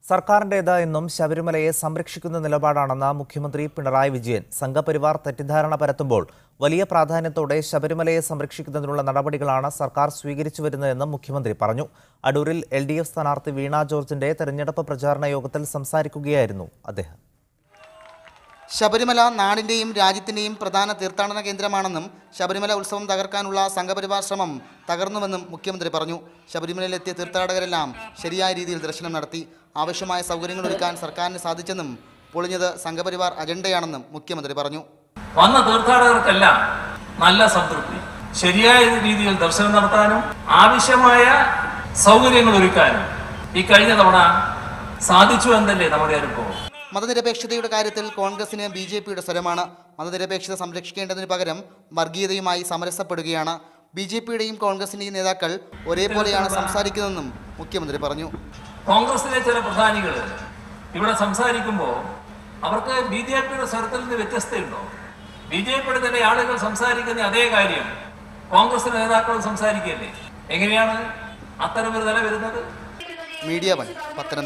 സർക്കാരിന്റേത് എന്നും ശബരിമലയെ സംരക്ഷിക്കുന്ന നിലപാടാണെന്ന് മുഖ്യമന്ത്രി പിണറായി വിജയൻ. സംഘപരിവാർ തെറ്റിദ്ധാരണ പരത്തുമ്പോൾ വലിയ പ്രാധാന്യത്തോടെ ശബരിമലയെ സംരക്ഷിക്കുന്നതിനുള്ള നടപടികളാണ് സർക്കാർ സ്വീകരിച്ചു വരുന്നതെന്നും മുഖ്യമന്ത്രി പറഞ്ഞു. അടൂരിൽ LDF സ്ഥാനാർത്ഥി വീണ ജോർജിന്റെ തെരഞ്ഞെടുപ്പ് പ്രചാരണ യോഗത്തിൽ സംസാരിക്കുകയായിരുന്നു അദ്ദേഹം. ശബരിമല നാടിന്റെയും രാജ്യത്തിന്റെയും പ്രധാന തീർത്ഥാടന കേന്ദ്രമാണെന്നും ശബരിമല ഉത്സവം തകർക്കാനുള്ള സംഘപരിവാർ ശ്രമം തകർന്നുവെന്നും മുഖ്യമന്ത്രി പറഞ്ഞു. ശബരിമലയിലെത്തിയ തീർത്ഥാടകരെല്ലാം ശരിയായ രീതിയിൽ ദർശനം നടത്തി. ആവശ്യമായ സൗകര്യങ്ങൾ ഒരുക്കാൻ സർക്കാരിന് സാധിച്ചെന്നും പൊളിഞ്ഞത് സംഘപരിവാർ അജണ്ടയാണെന്നും മുഖ്യമന്ത്രി പറഞ്ഞു. വന്ന തീർത്ഥാടകർക്കെല്ലാം നല്ല സംതൃപ്തി, ശരിയായ രീതിയിൽ ദർശനം നടത്താനും ആവശ്യമായ സൗകര്യങ്ങൾ ഒരുക്കാനും ഈ കഴിഞ്ഞ തവണ സാധിച്ചു എന്നല്ലേ നമ്മുടെ അനുഭവം. മതനിരപേക്ഷതയുടെ കാര്യത്തിൽ കോൺഗ്രസിന് BJPയുടെ സ്വരമാണ്. മതനിരപേക്ഷത സംരക്ഷിക്കേണ്ടതിന് പകരം വർഗീയതയുമായി സമരസപ്പെടുകയാണ്. BJPയുടെയും കോൺഗ്രസിന്റെയും നേതാക്കൾ ഒരേപോലെയാണ് സംസാരിക്കുന്നതെന്നും മുഖ്യമന്ത്രി പറഞ്ഞു. കോൺഗ്രസിലെ ചില പ്രധാനികൾ ഇവിടെ സംസാരിക്കുമ്പോൾ അവർക്ക് BJPയുടെ സ്വരത്തിൽ നിന്ന് വ്യത്യസ്തയുണ്ടോ? BJPയുടെ തന്നെ ആളുകൾ സംസാരിക്കുന്ന അതേ കാര്യം കോൺഗ്രസിന്റെ നേതാക്കൾ സംസാരിക്കുകയല്ലേ? എങ്ങനെയാണ് അത്തരമൊരു നില വരുന്നത്? മീഡിയ 1 പത്തനംതിട്ട.